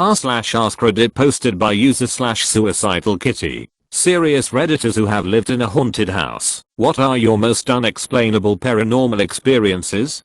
r/AskReddit posted by user/suicidal kitty. Serious Redditors who have lived in a haunted house. What are your most unexplainable paranormal experiences?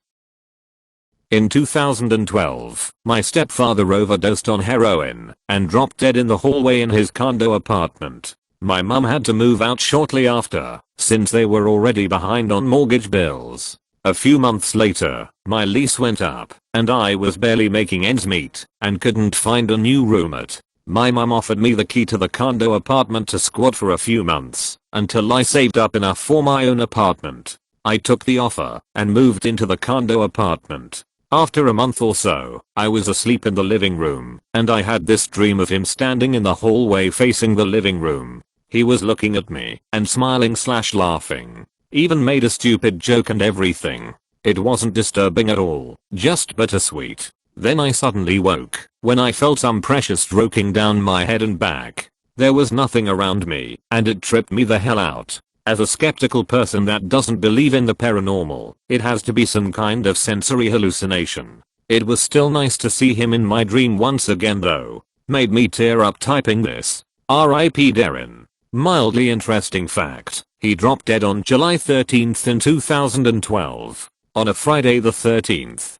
In 2012, my stepfather overdosed on heroin and dropped dead in the hallway in his condo apartment. My mum had to move out shortly after, since they were already behind on mortgage bills. A few months later, my lease went up, and I was barely making ends meet, and couldn't find a new roommate. My mum offered me the key to the condo apartment to squat for a few months, until I saved up enough for my own apartment. I took the offer, and moved into the condo apartment. After a month or so, I was asleep in the living room, and I had this dream of him standing in the hallway facing the living room. He was looking at me, and smiling/laughing. Even made a stupid joke and everything. It wasn't disturbing at all, just bittersweet. Then I suddenly woke, when I felt some pressure stroking down my head and back. There was nothing around me, and it tripped me the hell out. As a skeptical person that doesn't believe in the paranormal, it has to be some kind of sensory hallucination. It was still nice to see him in my dream once again though. Made me tear up typing this. R.I.P. Darren. Mildly interesting fact, he dropped dead on July 13th in 2012. On a Friday the 13th.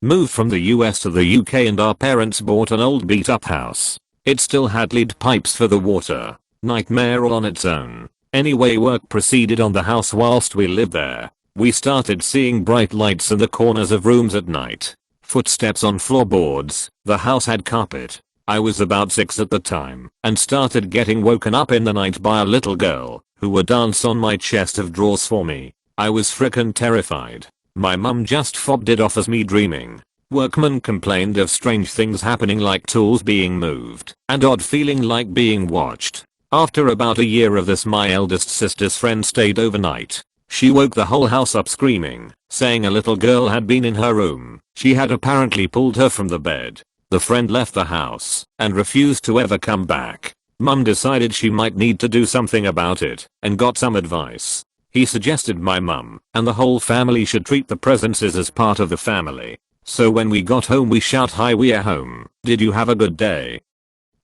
Moved from the US to the UK and our parents bought an old beat up house. It still had lead pipes for the water. Nightmare all on its own. Anyway, work proceeded on the house whilst we lived there. We started seeing bright lights in the corners of rooms at night. Footsteps on floorboards. The house had carpet. I was about 6 at the time and started getting woken up in the night by a little girl who would dance on my chest of drawers for me. I was frickin' terrified. My mum just fobbed it off as me dreaming. Workmen complained of strange things happening like tools being moved and odd feeling like being watched. After about a year of this, my eldest sister's friend stayed overnight. She woke the whole house up screaming, saying a little girl had been in her room. She had apparently pulled her from the bed. The friend left the house and refused to ever come back. Mum decided she might need to do something about it and got some advice. He suggested my mum and the whole family should treat the presences as part of the family. So when we got home we shout, "Hi, we're home. Did you have a good day?"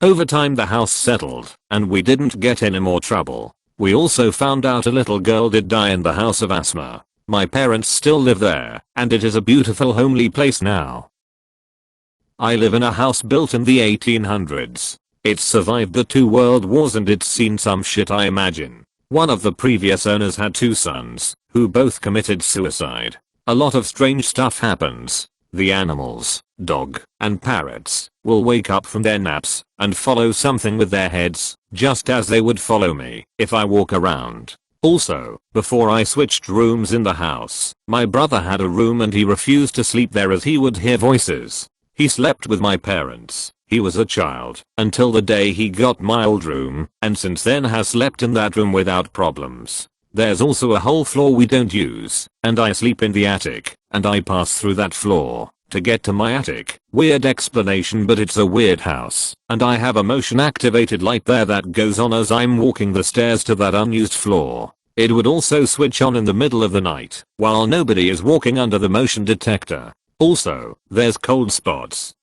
Over time the house settled and we didn't get any more trouble. We also found out a little girl did die in the house of asthma. My parents still live there and it is a beautiful homely place now. I live in a house built in the 1800s. It's survived the 2 world wars and it's seen some shit, I imagine. One of the previous owners had 2 sons, who both committed suicide. A lot of strange stuff happens. The animals, dog, and parrots, will wake up from their naps and follow something with their heads, just as they would follow me if I walk around. Also, before I switched rooms in the house, my brother had a room and he refused to sleep there as he would hear voices. He slept with my parents. He was a child until the day he got my old room, and since then has slept in that room without problems. There's also a whole floor we don't use, and I sleep in the attic, and I pass through that floor to get to my attic. Weird explanation, but it's a weird house, and I have a motion activated light there that goes on as I'm walking the stairs to that unused floor. It would also switch on in the middle of the night while nobody is walking under the motion detector. Also, there's cold spots.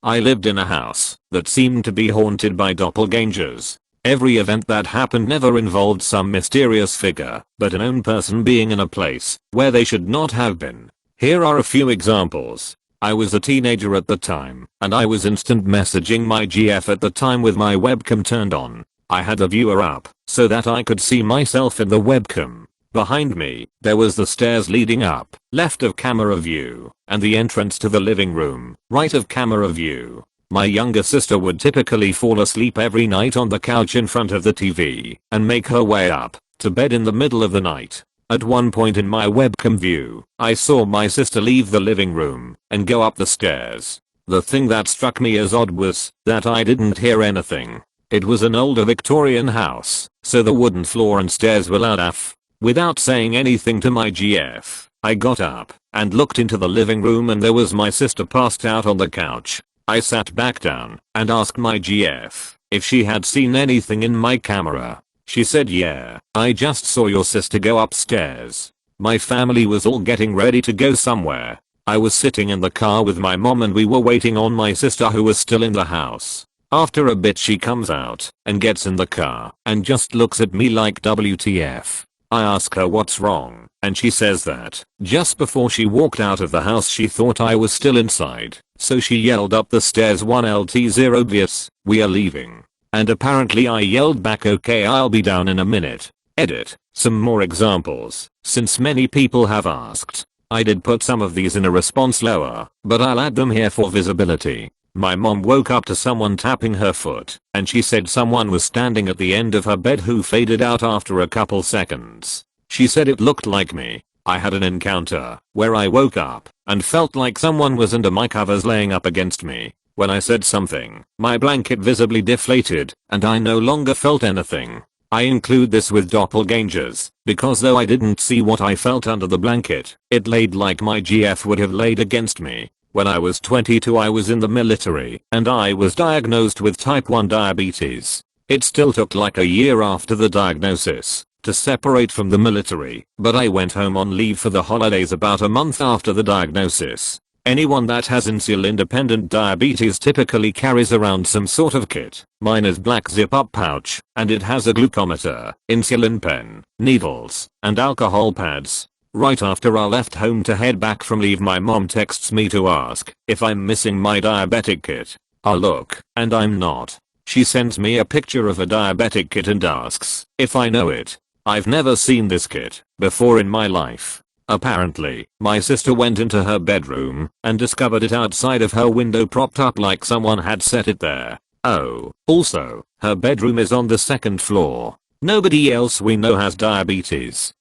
I lived in a house that seemed to be haunted by doppelgangers. Every event that happened never involved some mysterious figure, but an own person being in a place where they should not have been. Here are a few examples. I was a teenager at the time, and I was instant messaging my GF at the time with my webcam turned on. I had the viewer up so that I could see myself in the webcam. Behind me, there was the stairs leading up, left of camera view, and the entrance to the living room, right of camera view. My younger sister would typically fall asleep every night on the couch in front of the TV and make her way up to bed in the middle of the night. At one point in my webcam view, I saw my sister leave the living room and go up the stairs. The thing that struck me as odd was that I didn't hear anything. It was an older Victorian house, so the wooden floor and stairs were loud AF. Without saying anything to my GF, I got up and looked into the living room and there was my sister passed out on the couch. I sat back down and asked my GF if she had seen anything in my camera. She said, "Yeah, I just saw your sister go upstairs." My family was all getting ready to go somewhere. I was sitting in the car with my mom and we were waiting on my sister who was still in the house. After a bit she comes out and gets in the car and just looks at me like WTF. I ask her what's wrong and she says that just before she walked out of the house she thought I was still inside, so she yelled up the stairs 1LT0 obvious, we are leaving. And apparently I yelled back okay I'll be down in a minute. Edit. Some more examples, since many people have asked. I did put some of these in a response lower, but I'll add them here for visibility. My mom woke up to someone tapping her foot, and she said someone was standing at the end of her bed who faded out after a couple seconds. She said it looked like me. I had an encounter where I woke up and felt like someone was under my covers laying up against me. When I said something, my blanket visibly deflated, and I no longer felt anything. I include this with doppelgangers, because though I didn't see what I felt under the blanket, it laid like my GF would have laid against me. When I was 22 I was in the military, and I was diagnosed with type 1 diabetes. It still took like a year after the diagnosis to separate from the military, but I went home on leave for the holidays about a month after the diagnosis. Anyone that has insulin-dependent diabetes typically carries around some sort of kit. Mine is black zip-up pouch, and it has a glucometer, insulin pen, needles, and alcohol pads. Right after I left home to head back from leave my mom texts me to ask if I'm missing my diabetic kit. I look, and I'm not. She sends me a picture of a diabetic kit and asks if I know it. I've never seen this kit before in my life. Apparently, my sister went into her bedroom and discovered it outside of her window propped up like someone had set it there. Oh, also, her bedroom is on the second floor. Nobody else we know has diabetes.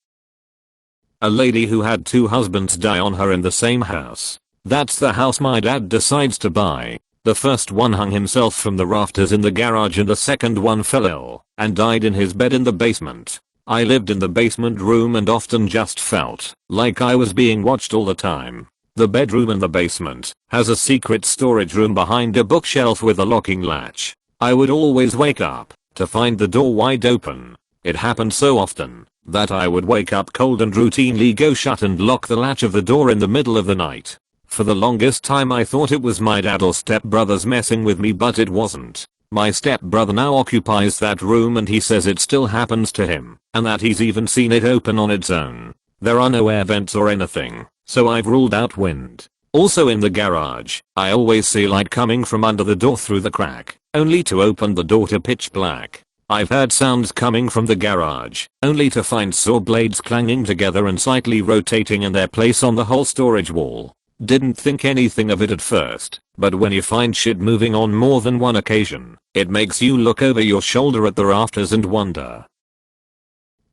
A lady who had 2 husbands die on her in the same house. That's the house my dad decides to buy. The first one hung himself from the rafters in the garage and the second one fell ill and died in his bed in the basement. I lived in the basement room and often just felt like I was being watched all the time. The bedroom in the basement has a secret storage room behind a bookshelf with a locking latch. I would always wake up to find the door wide open. It happened so often that I would wake up cold and routinely go shut and lock the latch of the door in the middle of the night. For the longest time I thought it was my dad or stepbrothers messing with me, but it wasn't. My stepbrother now occupies that room and he says it still happens to him, and that he's even seen it open on its own. There are no air vents or anything, so I've ruled out wind. Also in the garage, I always see light coming from under the door through the crack, only to open the door to pitch black. I've heard sounds coming from the garage, only to find saw blades clanging together and slightly rotating in their place on the whole storage wall. Didn't think anything of it at first, but when you find shit moving on more than one occasion, it makes you look over your shoulder at the rafters and wonder.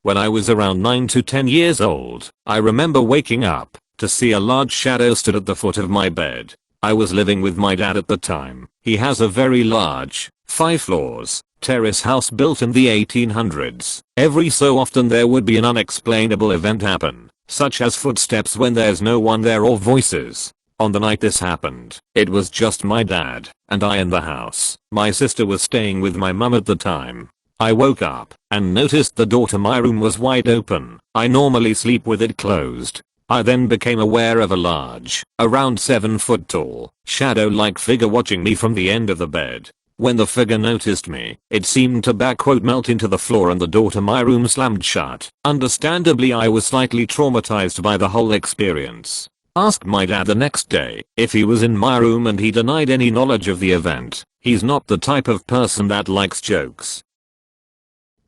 When I was around 9 to 10 years old, I remember waking up to see a large shadow stood at the foot of my bed. I was living with my dad at the time. He has a very large, 5 floors, terrace house built in the 1800s. Every so often there would be an unexplainable event happen, such as footsteps when there's no one there or voices. On the night this happened, it was just my dad and I in the house. My sister was staying with my mum at the time. I woke up and noticed the door to my room was wide open. I normally sleep with it closed. I then became aware of a large, around 7 foot tall, shadow-like figure watching me from the end of the bed. When the figure noticed me, it seemed to melt into the floor and the door to my room slammed shut. Understandably, I was slightly traumatized by the whole experience. Asked my dad the next day if he was in my room and he denied any knowledge of the event. He's not the type of person that likes jokes.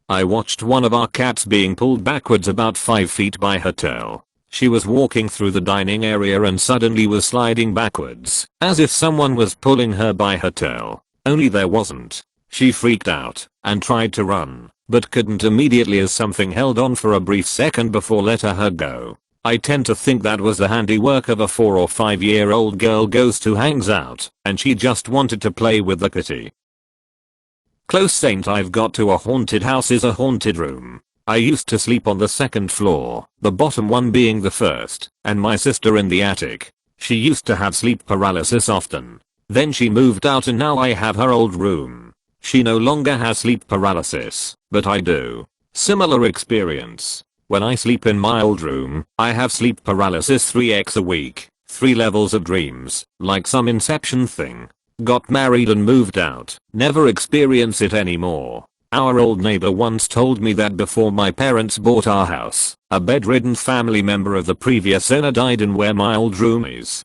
I watched one of our cats being pulled backwards about 5 feet by her tail. She was walking through the dining area and suddenly was sliding backwards, as if someone was pulling her by her tail. Only there wasn't. She freaked out and tried to run, but couldn't immediately as something held on for a brief second before letting her go. I tend to think that was the handiwork of a 4 or 5-year-old girl ghost who hangs out, and she just wanted to play with the kitty. Close saint I've got to a haunted house is a haunted room. I used to sleep on the 2nd floor, the bottom one being the first, and my sister in the attic. She used to have sleep paralysis often. Then she moved out and now I have her old room. She no longer has sleep paralysis, but I do. Similar experience. When I sleep in my old room, I have sleep paralysis 3x a week. 3 levels of dreams, like some Inception thing. Got married and moved out. Never experience it anymore. Our old neighbor once told me that before my parents bought our house, a bedridden family member of the previous owner died in where my old room is.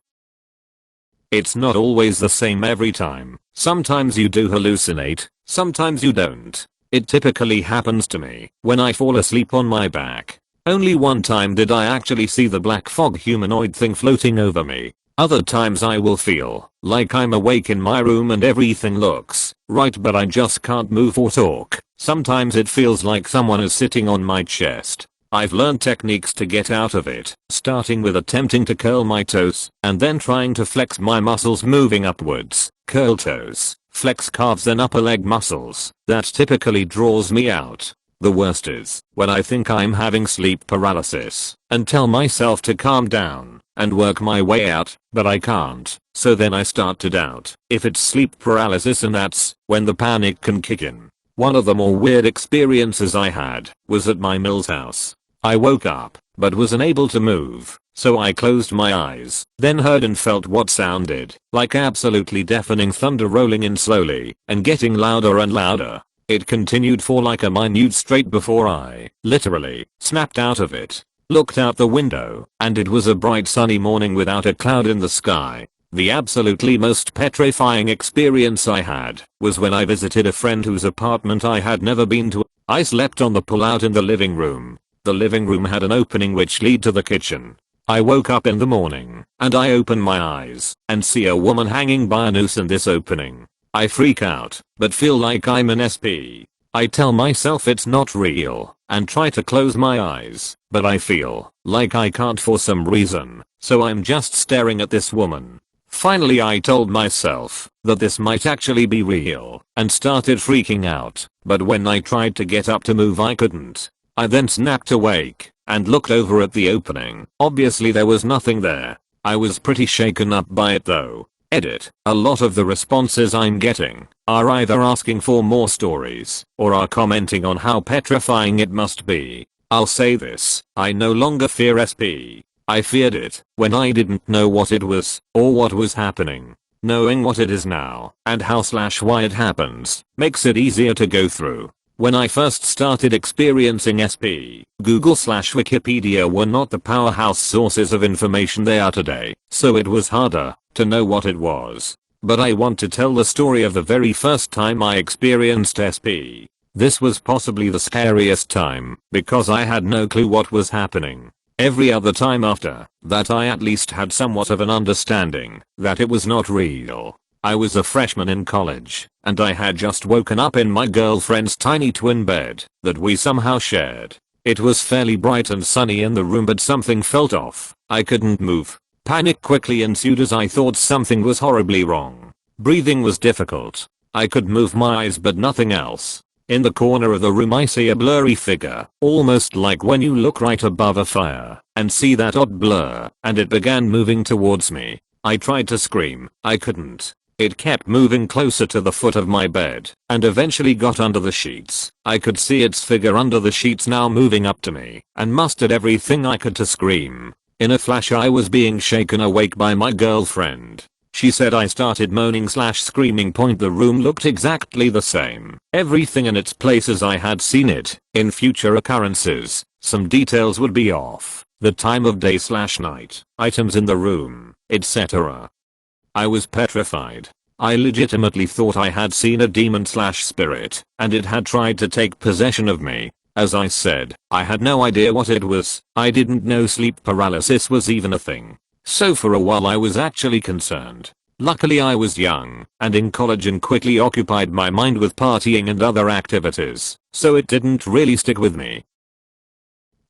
It's not always the same every time. Sometimes you do hallucinate, sometimes you don't. It typically happens to me when I fall asleep on my back. Only one time did I actually see the black fog humanoid thing floating over me. Other times I will feel like I'm awake in my room and everything looks right, but I just can't move or talk. Sometimes it feels like someone is sitting on my chest. I've learned techniques to get out of it, starting with attempting to curl my toes and then trying to flex my muscles moving upwards. Curl toes, flex calves and upper leg muscles. That typically draws me out. The worst is when I think I'm having sleep paralysis and tell myself to calm down and work my way out, but I can't. So then I start to doubt if it's sleep paralysis, and that's when the panic can kick in. One of the more weird experiences I had was at my Mills house. I woke up, but was unable to move, so I closed my eyes, then heard and felt what sounded like absolutely deafening thunder rolling in slowly and getting louder and louder. It continued for like a minute straight before I literally snapped out of it. Looked out the window, and it was a bright sunny morning without a cloud in the sky. The absolutely most petrifying experience I had was when I visited a friend whose apartment I had never been to. I slept on the pull-out in the living room. The living room had an opening which led to the kitchen. I woke up in the morning, and I open my eyes and see a woman hanging by a noose in this opening. I freak out, but feel like I'm an SP. I tell myself it's not real and try to close my eyes, but I feel like I can't for some reason, so I'm just staring at this woman. Finally I told myself that this might actually be real and started freaking out, but when I tried to get up to move I couldn't. I then snapped awake and looked over at the opening. Obviously there was nothing there. I was pretty shaken up by it though. Edit. A lot of the responses I'm getting are either asking for more stories or are commenting on how petrifying it must be. I'll say this, I no longer fear SP. I feared it when I didn't know what it was or what was happening. Knowing what it is now and how/why it happens makes it easier to go through. When I first started experiencing SP, Google/Wikipedia were not the powerhouse sources of information they are today, so it was harder to know what it was. But I want to tell the story of the very first time I experienced SP. This was possibly the scariest time because I had no clue what was happening. Every other time after that I at least had somewhat of an understanding that it was not real. I was a freshman in college, and I had just woken up in my girlfriend's tiny twin bed that we somehow shared. It was fairly bright and sunny in the room, but something felt off. I couldn't move. Panic quickly ensued as I thought something was horribly wrong. Breathing was difficult. I could move my eyes but nothing else. In the corner of the room I see a blurry figure, almost like when you look right above a fire and see that odd blur, and it began moving towards me. I tried to scream. I couldn't. It kept moving closer to the foot of my bed and eventually got under the sheets. I could see its figure under the sheets now moving up to me and mustered everything I could to scream. In a flash I was being shaken awake by my girlfriend. She said I started moaning/screaming. The room looked exactly the same. Everything in its place as I had seen it. In future occurrences, some details would be off. The time of day/night, items in the room, etc. I was petrified. I legitimately thought I had seen a demon/spirit, and it had tried to take possession of me. As I said, I had no idea what it was. I didn't know sleep paralysis was even a thing. So for a while I was actually concerned. Luckily I was young and in college and quickly occupied my mind with partying and other activities, so it didn't really stick with me.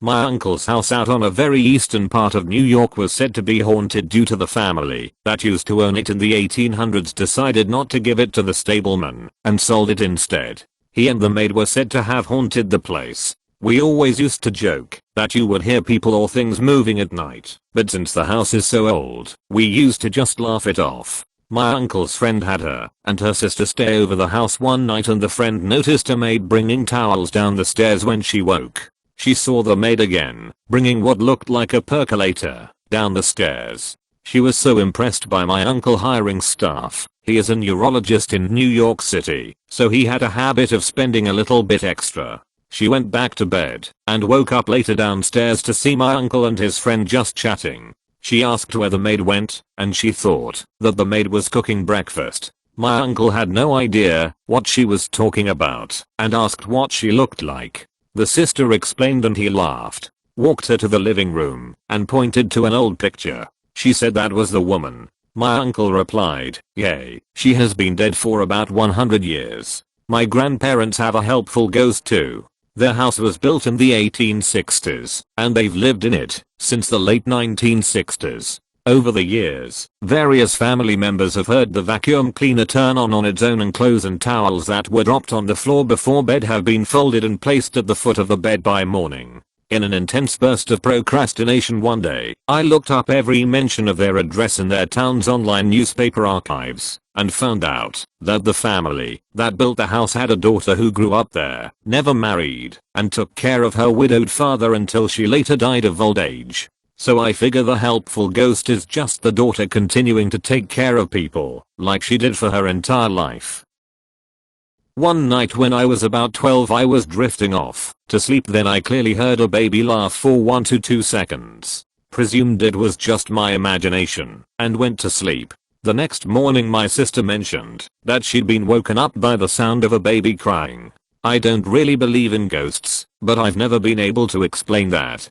My uncle's house out on a very eastern part of New York was said to be haunted due to the family that used to own it in the 1800s decided not to give it to the stableman and sold it instead. He and the maid were said to have haunted the place. We always used to joke that you would hear people or things moving at night, but since the house is so old, we used to just laugh it off. My uncle's friend had her and her sister stay over the house one night, and the friend noticed a maid bringing towels down the stairs when she woke. She saw the maid again, bringing what looked like a percolator down the stairs. She was so impressed by my uncle hiring staff. He is a neurologist in New York City, so he had a habit of spending a little bit extra. She went back to bed and woke up later downstairs to see my uncle and his friend just chatting. She asked where the maid went, and she thought that the maid was cooking breakfast. My uncle had no idea what she was talking about and asked what she looked like. The sister explained and he laughed, walked her to the living room, and pointed to an old picture. She said that was the woman. My uncle replied, "Yay, she has been dead for about 100 years. My grandparents have a helpful ghost too. Their house was built in the 1860s, and they've lived in it since the late 1960s. Over the years, various family members have heard the vacuum cleaner turn on its own, and clothes and towels that were dropped on the floor before bed have been folded and placed at the foot of the bed by morning." In an intense burst of procrastination one day, I looked up every mention of their address in their town's online newspaper archives, and found out that the family that built the house had a daughter who grew up there, never married, and took care of her widowed father until she later died of old age. So I figure the helpful ghost is just the daughter continuing to take care of people, like she did for her entire life. One night when I was about 12, I was drifting off to sleep, then I clearly heard a baby laugh for 1 to 2 seconds. Presumed it was just my imagination, and went to sleep. The next morning my sister mentioned that she'd been woken up by the sound of a baby crying. I don't really believe in ghosts, but I've never been able to explain that.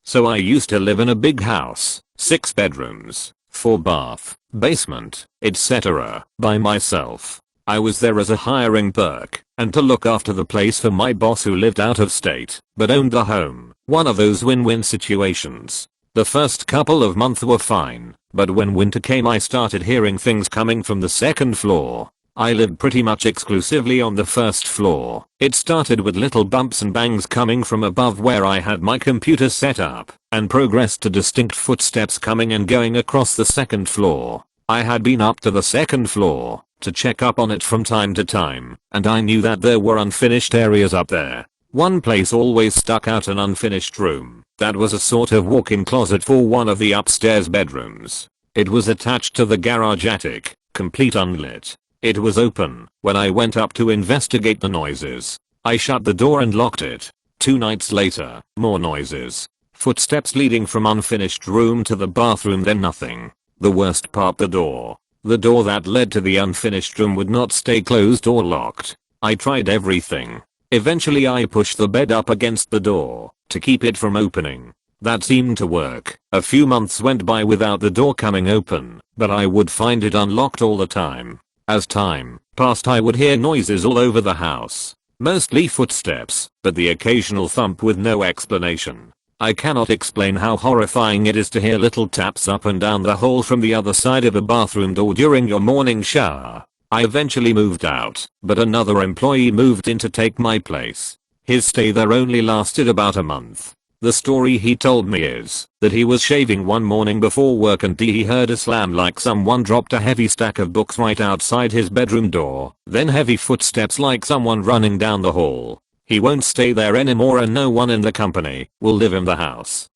So I used to live in a big house, 6 bedrooms, 4 bath, basement, etc. by myself. I was there as a hiring perk and to look after the place for my boss who lived out of state but owned the home. One of those win-win situations. The first couple of months were fine, but when winter came I started hearing things coming from the second floor. I lived pretty much exclusively on the first floor. It started with little bumps and bangs coming from above where I had my computer set up, and progressed to distinct footsteps coming and going across the second floor. I had been up to the second floor to check up on it from time to time, and I knew that there were unfinished areas up there. One place always stuck out, an unfinished room that was a sort of walk-in closet for one of the upstairs bedrooms. It was attached to the garage attic, complete unlit. It was open when I went up to investigate the noises. I shut the door and locked it. 2 nights later, more noises. Footsteps leading from unfinished room to the bathroom, then nothing. The worst part, the door. The door that led to the unfinished room would not stay closed or locked. I tried everything. Eventually I pushed the bed up against the door to keep it from opening. That seemed to work. A few months went by without the door coming open, but I would find it unlocked all the time. As time passed I would hear noises all over the house. Mostly footsteps, but the occasional thump with no explanation. I cannot explain how horrifying it is to hear little taps up and down the hall from the other side of a bathroom door during your morning shower. I eventually moved out, but another employee moved in to take my place. His stay there only lasted about a month. The story he told me is that he was shaving one morning before work and he heard a slam like someone dropped a heavy stack of books right outside his bedroom door, then heavy footsteps like someone running down the hall. He won't stay there anymore and no one in the company will live in the house.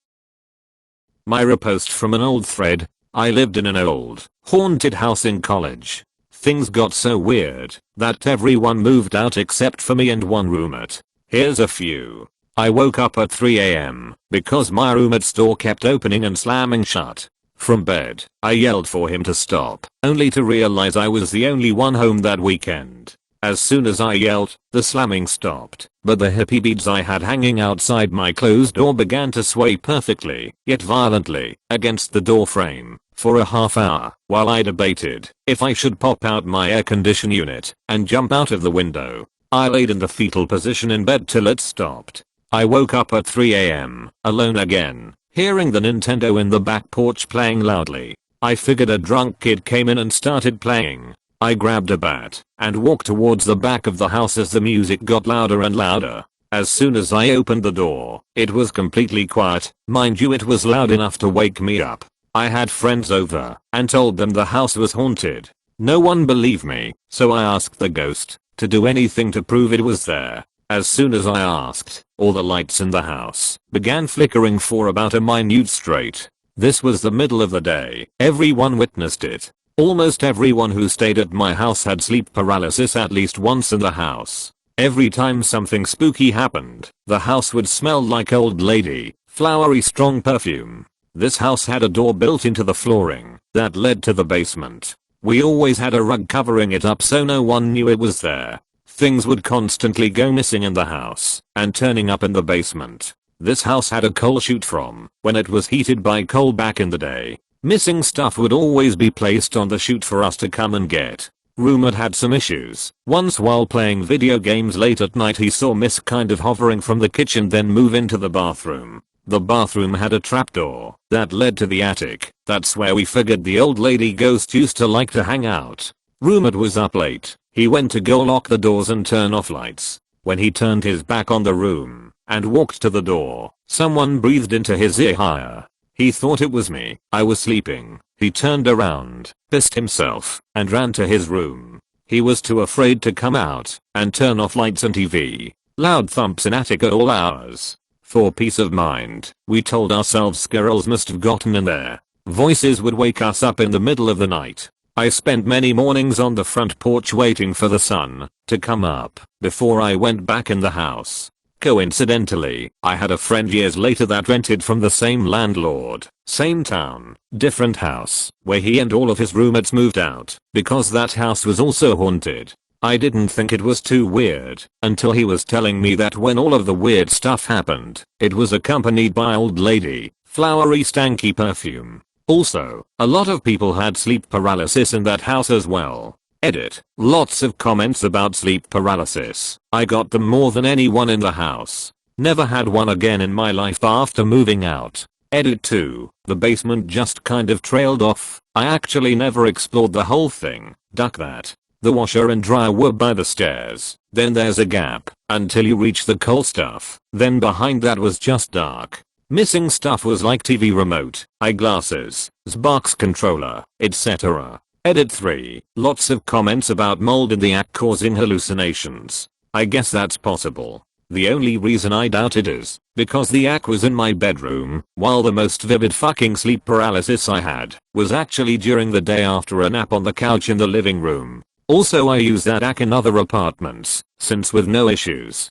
My repost from an old thread. I lived in an old, haunted house in college. Things got so weird that everyone moved out except for me and one roommate. Here's a few. I woke up at 3 AM because my roommate's door kept opening and slamming shut. From bed, I yelled for him to stop, only to realize I was the only one home that weekend. As soon as I yelled, the slamming stopped, but the hippie beads I had hanging outside my closed door began to sway perfectly, yet violently, against the door frame for a half hour while I debated if I should pop out my air condition unit and jump out of the window. I laid in the fetal position in bed till it stopped. I woke up at 3 AM, alone again, hearing the Nintendo in the back porch playing loudly. I figured a drunk kid came in and started playing. I grabbed a bat and walked towards the back of the house as the music got louder and louder. As soon as I opened the door, it was completely quiet. Mind you, it was loud enough to wake me up. I had friends over and told them the house was haunted. No one believed me, so I asked the ghost to do anything to prove it was there. As soon as I asked, all the lights in the house began flickering for about a minute straight. This was the middle of the day. Everyone witnessed it. Almost everyone who stayed at my house had sleep paralysis at least once in the house. Every time something spooky happened, the house would smell like old lady, flowery strong perfume. This house had a door built into the flooring that led to the basement. We always had a rug covering it up so no one knew it was there. Things would constantly go missing in the house and turning up in the basement. This house had a coal chute from when it was heated by coal back in the day. Missing stuff would always be placed on the chute for us to come and get. Roommate had some issues. Once while playing video games late at night he saw mist kind of hovering from the kitchen then move into the bathroom. The bathroom had a trapdoor that led to the attic. That's where we figured the old lady ghost used to like to hang out. Roommate was up late. He went to go lock the doors and turn off lights. When he turned his back on the room and walked to the door, someone breathed into his ear higher. He thought it was me. I was sleeping. He turned around, pissed himself, and ran to his room. He was too afraid to come out and turn off lights and TV. Loud thumps in attic at all hours. For peace of mind, we told ourselves squirrels must have gotten in there. Voices would wake us up in the middle of the night. I spent many mornings on the front porch waiting for the sun to come up before I went back in the house. Coincidentally, I had a friend years later that rented from the same landlord, same town, different house, where he and all of his roommates moved out because that house was also haunted. I didn't think it was too weird until he was telling me that when all of the weird stuff happened, it was accompanied by old lady, flowery stanky perfume. Also, a lot of people had sleep paralysis in that house as well. Edit. Lots of comments about sleep paralysis. I got them more than anyone in the house. Never had one again in my life after moving out. Edit 2. The basement just kind of trailed off. I actually never explored the whole thing. Duck that. The washer and dryer were by the stairs. Then there's a gap until you reach the coal stuff. Then behind that was just dark. Missing stuff was like TV remote, eyeglasses, Xbox controller, etc. Edit 3. Lots of comments about mold in the attic causing hallucinations. I guess that's possible. The only reason I doubt it is because the attic was in my bedroom, while the most vivid fucking sleep paralysis I had was actually during the day after a nap on the couch in the living room. Also I use that attic in other apartments, since with no issues.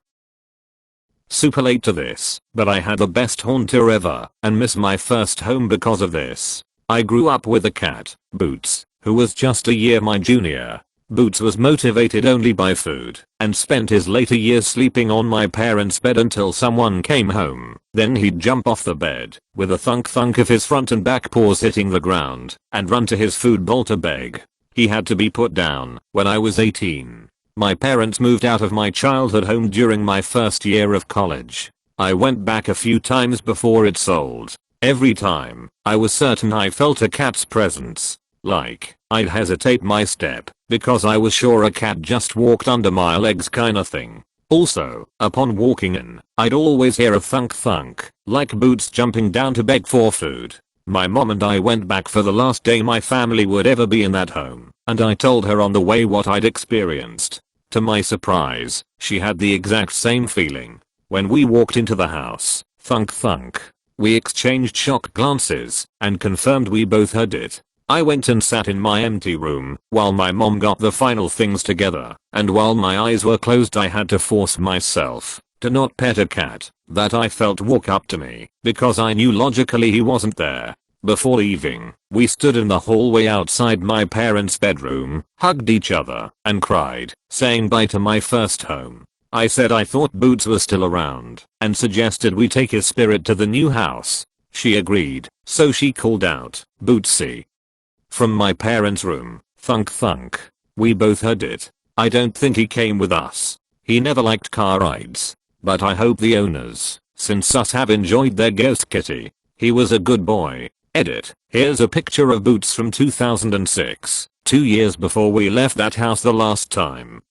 Super late to this, but I had the best haunter ever and miss my first home because of this. I grew up with a cat, Boots, who was just a year my junior. Boots was motivated only by food and spent his later years sleeping on my parents' bed until someone came home. Then he'd jump off the bed with a thunk of his front and back paws hitting the ground and run to his food bowl to beg. He had to be put down when I was 18. My parents moved out of my childhood home during my first year of college. I went back a few times before it sold. Every time, I was certain I felt a cat's presence. Like, I'd hesitate my step because I was sure a cat just walked under my legs kinda thing. Also, upon walking in, I'd always hear a thunk, like Boots jumping down to beg for food. My mom and I went back for the last day my family would ever be in that home, and I told her on the way what I'd experienced. To my surprise, she had the exact same feeling. When we walked into the house, thunk. We exchanged shocked glances and confirmed we both heard it. I went and sat in my empty room while my mom got the final things together, and while my eyes were closed I had to force myself to not pet a cat that I felt walk up to me because I knew logically he wasn't there. Before leaving, we stood in the hallway outside my parents' bedroom, hugged each other, and cried, saying bye to my first home. I said I thought Boots was still around and suggested we take his spirit to the new house. She agreed, so she called out, "Bootsy." From my parents' room, thunk. We both heard it. I don't think he came with us. He never liked car rides. But I hope the owners, since us, have enjoyed their ghost kitty. He was a good boy. Edit. Here's a picture of Boots from 2006, 2 years before we left that house the last time.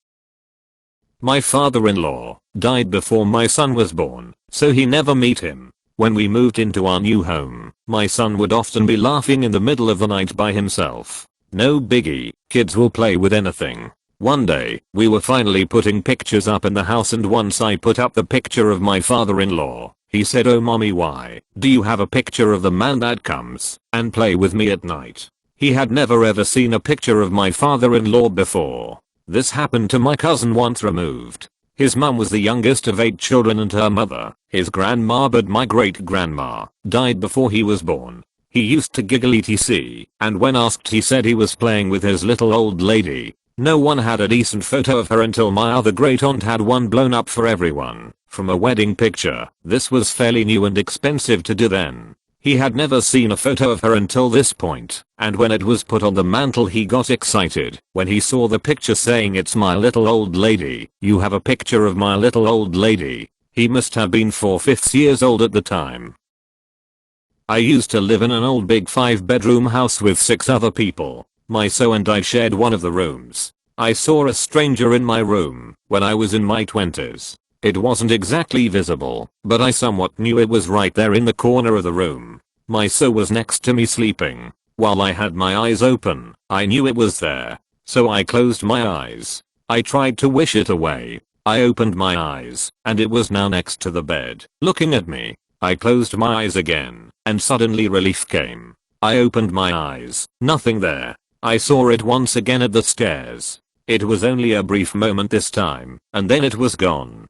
My father-in-law died before my son was born, so he never met him. When we moved into our new home, my son would often be laughing in the middle of the night by himself. No biggie, kids will play with anything. One day, we were finally putting pictures up in the house, and once I put up the picture of my father-in-law, He said, "Oh mommy, why do you have a picture of the man that comes and play with me at night?" He had never ever seen a picture of my father-in-law before. This happened to my cousin once removed. His mum was the youngest of 8 children and her mother, his grandma, but my great-grandma, died before he was born. He used to giggle etc, and when asked he said he was playing with his little old lady. No one had a decent photo of her until my other great-aunt had one blown up for everyone, from a wedding picture. This was fairly new and expensive to do then. He had never seen a photo of her until this point, and when it was put on the mantle he got excited when he saw the picture saying, "It's my little old lady, you have a picture of my little old lady." He must have been 4/5 years old at the time. I used to live in an old big 5-bedroom house with 6 other people. My so and I shared one of the rooms. I saw a stranger in my room when I was in my 20s. It wasn't exactly visible, but I somewhat knew it was right there in the corner of the room. My so was next to me sleeping. While I had my eyes open, I knew it was there. So I closed my eyes. I tried to wish it away. I opened my eyes, and it was now next to the bed, looking at me. I closed my eyes again, and suddenly relief came. I opened my eyes, nothing there. I saw it once again at the stairs. It was only a brief moment this time, and then it was gone.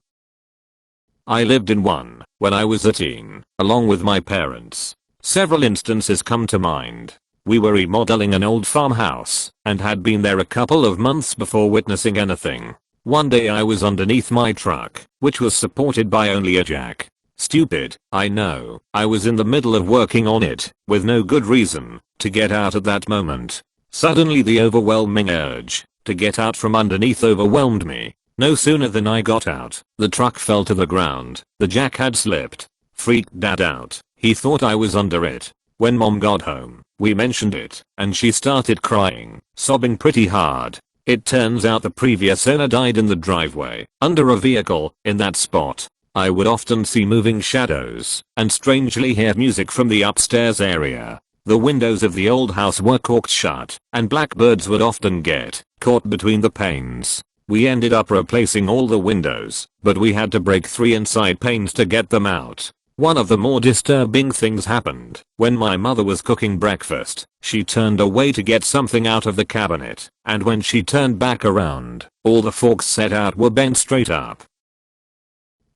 I lived in one when I was a teen, along with my parents. Several instances come to mind. We were remodeling an old farmhouse and had been there a couple of months before witnessing anything. One day I was underneath my truck, which was supported by only a jack. Stupid, I know. I was in the middle of working on it, with no good reason to get out at that moment. Suddenly the overwhelming urge to get out from underneath overwhelmed me. No sooner than I got out, the truck fell to the ground. The jack had slipped. Freaked Dad out. He thought I was under it. When Mom got home, we mentioned it, and she started crying, sobbing pretty hard. It turns out the previous owner died in the driveway, under a vehicle, in that spot. I would often see moving shadows, and strangely hear music from the upstairs area. The windows of the old house were corked shut, and blackbirds would often get caught between the panes. We ended up replacing all the windows, but we had to break 3 inside panes to get them out. One of the more disturbing things happened when my mother was cooking breakfast. She turned away to get something out of the cabinet, and when she turned back around, all the forks set out were bent straight up.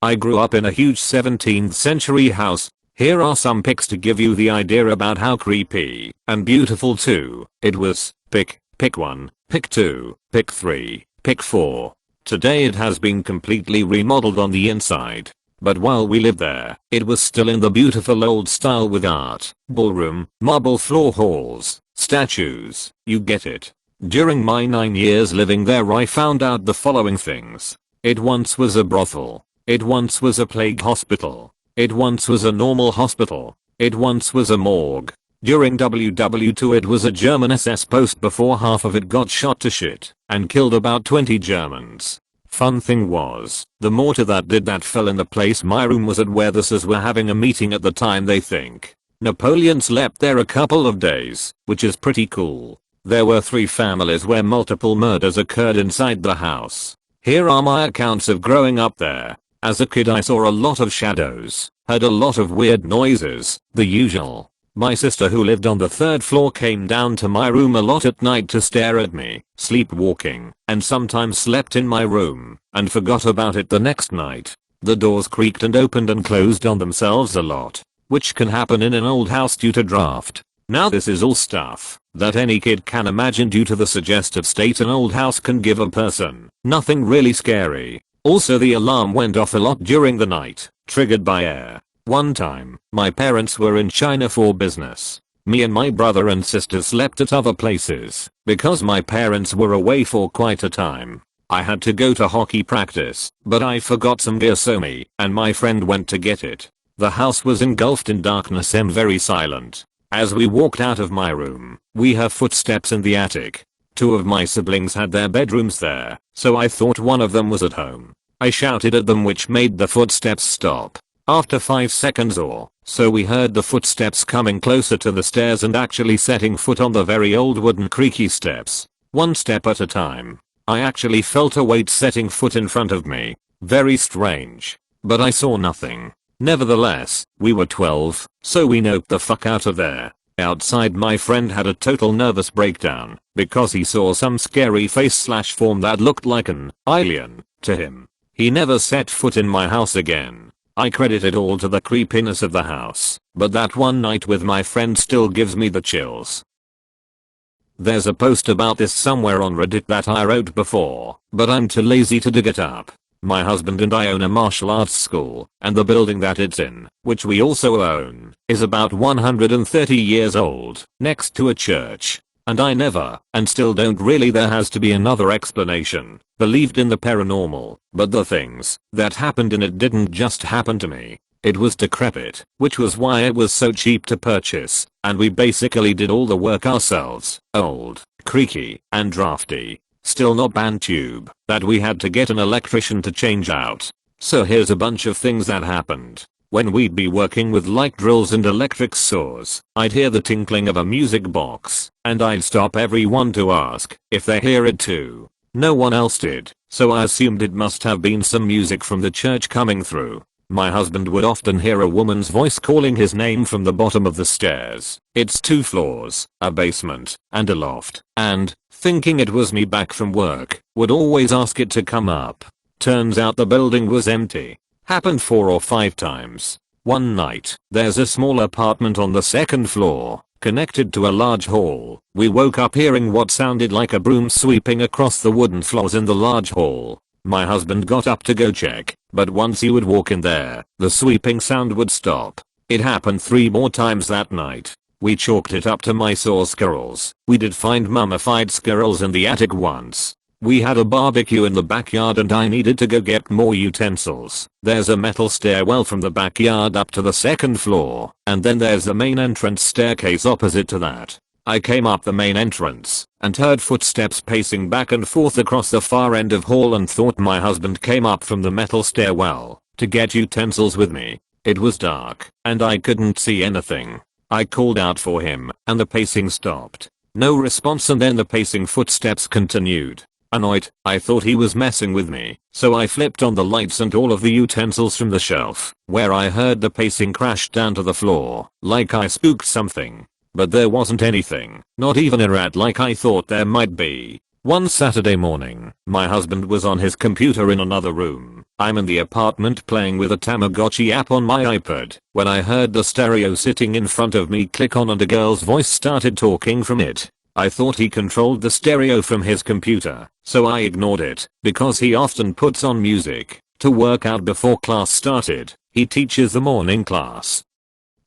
I grew up in a huge 17th century house. Here are some pics to give you the idea about how creepy and beautiful too it was. Pic 1, Pic 2, Pic 3, Pic 4. Today it has been completely remodeled on the inside. But while we lived there, it was still in the beautiful old style with art, ballroom, marble floor halls, statues, you get it. During my 9 years living there I found out the following things. It once was a brothel. It once was a plague hospital. It once was a normal hospital. It once was a morgue. During WW2 it was a German SS post before half of it got shot to shit and killed about 20 Germans. Fun thing was, the mortar that fell in the place my room was at where the SS were having a meeting at the time they think. Napoleon slept there a couple of days, which is pretty cool. There were 3 families where multiple murders occurred inside the house. Here are my accounts of growing up there. As a kid I saw a lot of shadows, heard a lot of weird noises, the usual. My sister who lived on the 3rd floor came down to my room a lot at night to stare at me, sleepwalking, and sometimes slept in my room, and forgot about it the next night. The doors creaked and opened and closed on themselves a lot, which can happen in an old house due to draft. Now this is all stuff that any kid can imagine due to the suggestive state an old house can give a person. Nothing really scary. Also the alarm went off a lot during the night, triggered by air. One time, my parents were in China for business. Me and my brother and sister slept at other places, because my parents were away for quite a time. I had to go to hockey practice, but I forgot some gear so me and my friend went to get it. The house was engulfed in darkness and very silent. As we walked out of my room, we heard footsteps in the attic. 2 of my siblings had their bedrooms there, so I thought one of them was at home. I shouted at them which made the footsteps stop. After 5 seconds or so we heard the footsteps coming closer to the stairs and actually setting foot on the very old wooden creaky steps. 1 step at a time. I actually felt a weight setting foot in front of me. Very strange. But I saw nothing. Nevertheless, we were 12, so we noped the fuck out of there. Outside, my friend had a total nervous breakdown because he saw some scary face/form that looked like an alien to him. He never set foot in my house again. I credit it all to the creepiness of the house, but that one night with my friend still gives me the chills. There's a post about this somewhere on Reddit that I wrote before, but I'm too lazy to dig it up. My husband and I own a martial arts school, and the building that it's in, which we also own, is about 130 years old, next to a church. And I never, and still don't really, there has to be another explanation, believed in the paranormal, but the things that happened in it didn't just happen to me. It was decrepit, which was why it was so cheap to purchase, and we basically did all the work ourselves. Old, creaky, and drafty. Still not band tube, that we had to get an electrician to change out. So here's a bunch of things that happened. When we'd be working with light drills and electric saws, I'd hear the tinkling of a music box, and I'd stop everyone to ask if they hear it too. No one else did, so I assumed it must have been some music from the church coming through. My husband would often hear a woman's voice calling his name from the bottom of the stairs. It's 2 floors, a basement, and a loft, and, thinking it was me back from work, would always ask it to come up. Turns out the building was empty. Happened 4 or 5 times. One night, there's a small apartment on the 2nd floor, connected to a large hall. We woke up hearing what sounded like a broom sweeping across the wooden floors in the large hall. My husband got up to go check, but once he would walk in there, the sweeping sound would stop. It happened 3 more times that night. We chalked it up to mice or squirrels. We did find mummified squirrels in the attic once. We had a barbecue in the backyard and I needed to go get more utensils. There's a metal stairwell from the backyard up to the 2nd floor, and then there's the main entrance staircase opposite to that. I came up the main entrance and heard footsteps pacing back and forth across the far end of hall and thought my husband came up from the metal stairwell to get utensils with me. It was dark and I couldn't see anything. I called out for him and the pacing stopped. No response, and then the pacing footsteps continued. Annoyed, I thought he was messing with me, so I flipped on the lights and all of the utensils from the shelf, where I heard the pacing crash down to the floor, like I spooked something. But there wasn't anything, not even a rat like I thought there might be. One Saturday morning, my husband was on his computer in another room. I'm in the apartment playing with a Tamagotchi app on my iPad, when I heard the stereo sitting in front of me click on and a girl's voice started talking from it. I thought he controlled the stereo from his computer, so I ignored it, because he often puts on music to work out before class started. He teaches the morning class.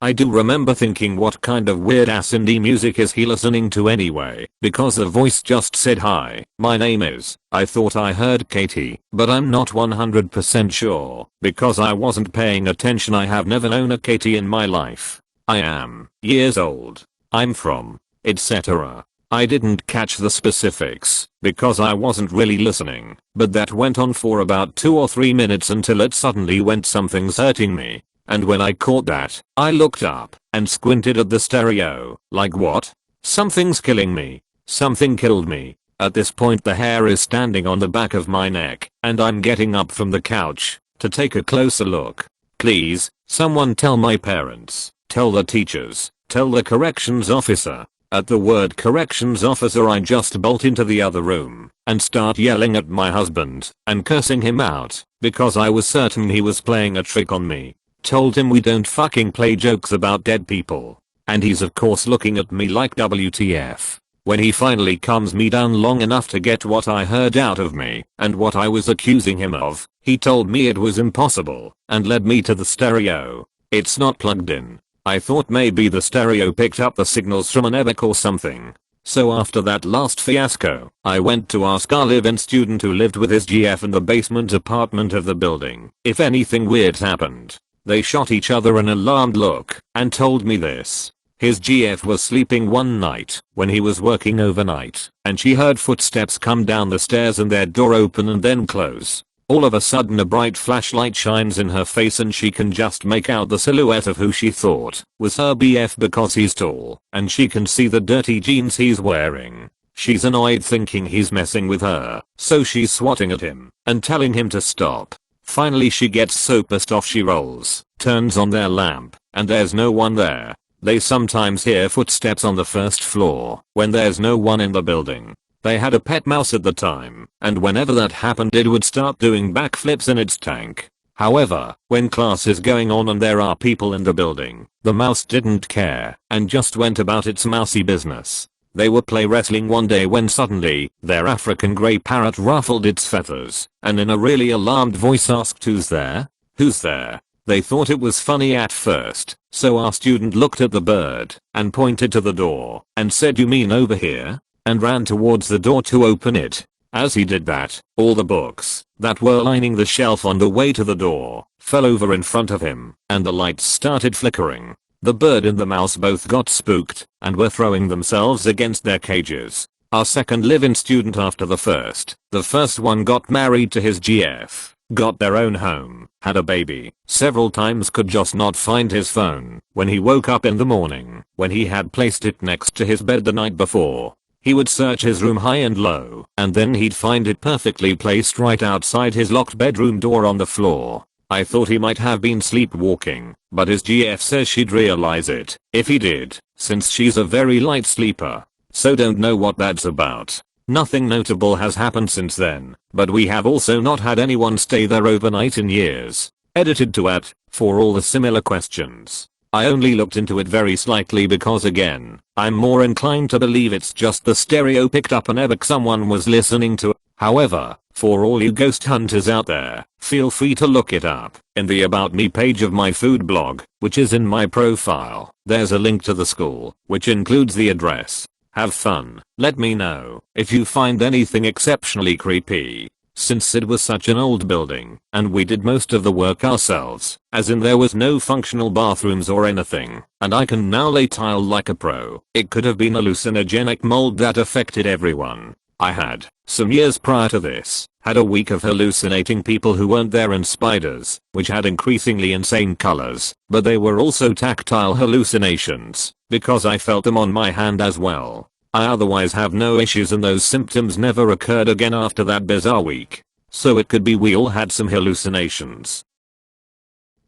I do remember thinking, what kind of weird ass indie music is he listening to anyway, because the voice just said, "Hi, my name is." I thought I heard Katie, but I'm not 100% sure, because I wasn't paying attention. I have never known a Katie in my life. I am years old. I'm from, etc. I didn't catch the specifics, because I wasn't really listening, but that went on for about 2 or 3 minutes until it suddenly went, "Something's hurting me." And when I caught that, I looked up and squinted at the stereo, like, what? Something's killing me. Something killed me. At this point the hair is standing on the back of my neck, and I'm getting up from the couch to take a closer look. Please, someone tell my parents, tell the teachers, tell the corrections officer. At the word corrections officer, I just bolt into the other room and start yelling at my husband and cursing him out, because I was certain he was playing a trick on me. Told him we don't fucking play jokes about dead people. And he's of course looking at me like, WTF. When he finally calms me down long enough to get what I heard out of me and what I was accusing him of, he told me it was impossible and led me to the stereo. It's not plugged in. I thought maybe the stereo picked up the signals from an evac or something. So after that last fiasco, I went to ask our live-in student who lived with his GF in the basement apartment of the building if anything weird happened. They shot each other an alarmed look and told me this. His GF was sleeping one night when he was working overnight, and she heard footsteps come down the stairs and their door open and then close. All of a sudden a bright flashlight shines in her face and she can just make out the silhouette of who she thought was her BF because he's tall, and she can see the dirty jeans he's wearing. She's annoyed thinking he's messing with her, so she's swatting at him and telling him to stop. Finally she gets so pissed off she rolls, turns on their lamp, and there's no one there. They sometimes hear footsteps on the first floor when there's no one in the building. They had a pet mouse at the time, and whenever that happened it would start doing backflips in its tank. However, when class is going on and there are people in the building, the mouse didn't care and just went about its mousy business. They were play wrestling one day when suddenly, their African grey parrot ruffled its feathers and in a really alarmed voice asked, "Who's there? Who's there?" They thought it was funny at first, so our student looked at the bird and pointed to the door and said, "You mean over here?" and ran towards the door to open it. As he did that, all the books that were lining the shelf on the way to the door fell over in front of him, and the lights started flickering. The bird and the mouse both got spooked and were throwing themselves against their cages. Our second live-in student after the first one got married to his GF, got their own home, had a baby, several times could just not find his phone. When he woke up in the morning, when he had placed it next to his bed the night before, he would search his room high and low, and then he'd find it perfectly placed right outside his locked bedroom door on the floor. I thought he might have been sleepwalking, but his GF says she'd realize it if he did, since she's a very light sleeper. So don't know what that's about. Nothing notable has happened since then, but we have also not had anyone stay there overnight in years. Edited to @ for all the similar questions. I only looked into it very slightly because again, I'm more inclined to believe it's just the stereo picked up an epic someone was listening to. However, for all you ghost hunters out there, feel free to look it up. In the About Me page of my food blog, which is in my profile, there's a link to the school, which includes the address. Have fun. Let me know if you find anything exceptionally creepy. Since it was such an old building, and we did most of the work ourselves, as in there was no functional bathrooms or anything, and I can now lay tile like a pro, it could have been hallucinogenic mold that affected everyone. I had, some years prior to this, had a week of hallucinating people who weren't there and spiders, which had increasingly insane colors, but they were also tactile hallucinations, because I felt them on my hand as well. I otherwise have no issues and those symptoms never occurred again after that bizarre week. So it could be we all had some hallucinations.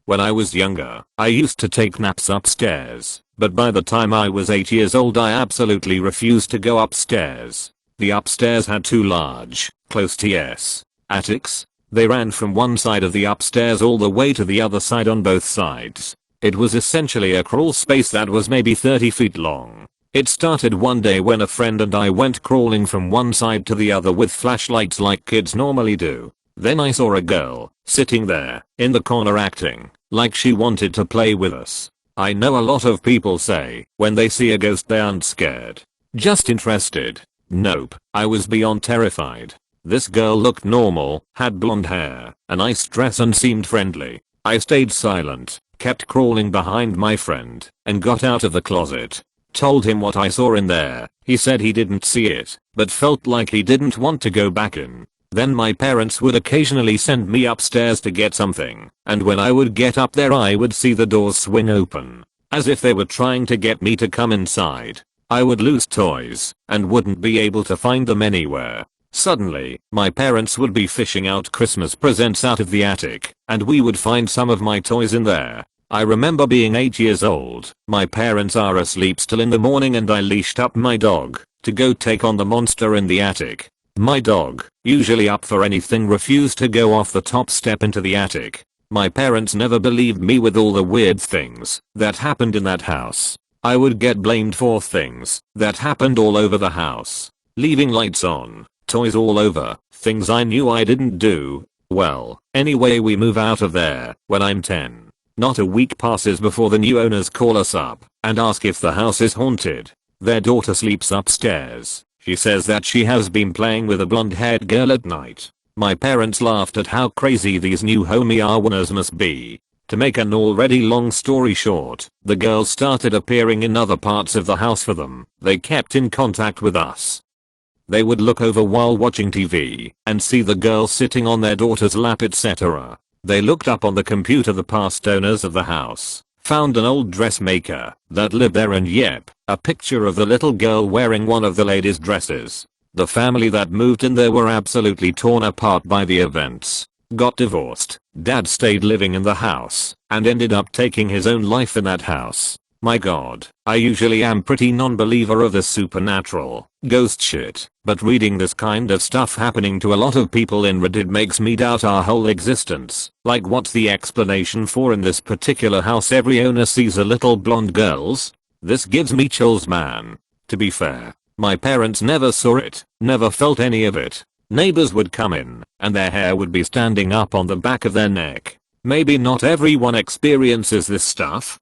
When I was younger, I used to take naps upstairs, but by the time I was 8 years old I absolutely refused to go upstairs. The upstairs had two large, close TS, attics. They ran from one side of the upstairs all the way to the other side on both sides. It was essentially a crawl space that was maybe 30 feet long. It started one day when a friend and I went crawling from one side to the other with flashlights like kids normally do. Then I saw a girl sitting there in the corner acting like she wanted to play with us. I know a lot of people say when they see a ghost they aren't scared, just interested. Nope, I was beyond terrified. This girl looked normal, had blonde hair, a nice dress and seemed friendly. I stayed silent, kept crawling behind my friend, and got out of the closet. Told him what I saw in there. He said he didn't see it, but felt like he didn't want to go back in. Then my parents would occasionally send me upstairs to get something, and when I would get up there I would see the doors swing open, as if they were trying to get me to come inside. I would lose toys, and wouldn't be able to find them anywhere. Suddenly, my parents would be fishing out Christmas presents out of the attic, and we would find some of my toys in there. I remember being 8 years old, my parents are asleep still in the morning and I leashed up my dog to go take on the monster in the attic. My dog, usually up for anything, refused to go off the top step into the attic. My parents never believed me with all the weird things that happened in that house. I would get blamed for things that happened all over the house. Leaving lights on, toys all over, things I knew I didn't do. Well, anyway we move out of there when I'm 10. Not a week passes before the new owners call us up and ask if the house is haunted. Their daughter sleeps upstairs. She says that she has been playing with a blonde-haired girl at night. My parents laughed at how crazy these new homeowners must be. To make an already long story short, the girl started appearing in other parts of the house for them. They kept in contact with us. They would look over while watching TV and see the girl sitting on their daughter's lap, etc. They looked up on the computer the past owners of the house, found an old dressmaker that lived there and yep, a picture of the little girl wearing one of the ladies' dresses. The family that moved in there were absolutely torn apart by the events, got divorced, Dad stayed living in the house and ended up taking his own life in that house. My god, I usually am pretty non-believer of the supernatural, ghost shit, but reading this kind of stuff happening to a lot of people in Reddit makes me doubt our whole existence. Like, what's the explanation for in this particular house every owner sees a little blonde girls? This gives me chills, man. To be fair, my parents never saw it, never felt any of it. Neighbors would come in and their hair would be standing up on the back of their neck. Maybe not everyone experiences this stuff.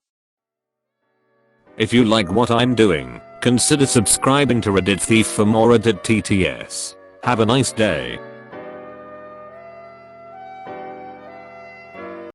If you like what I'm doing, consider subscribing to Reddit Thief for more Reddit TTS. Have a nice day.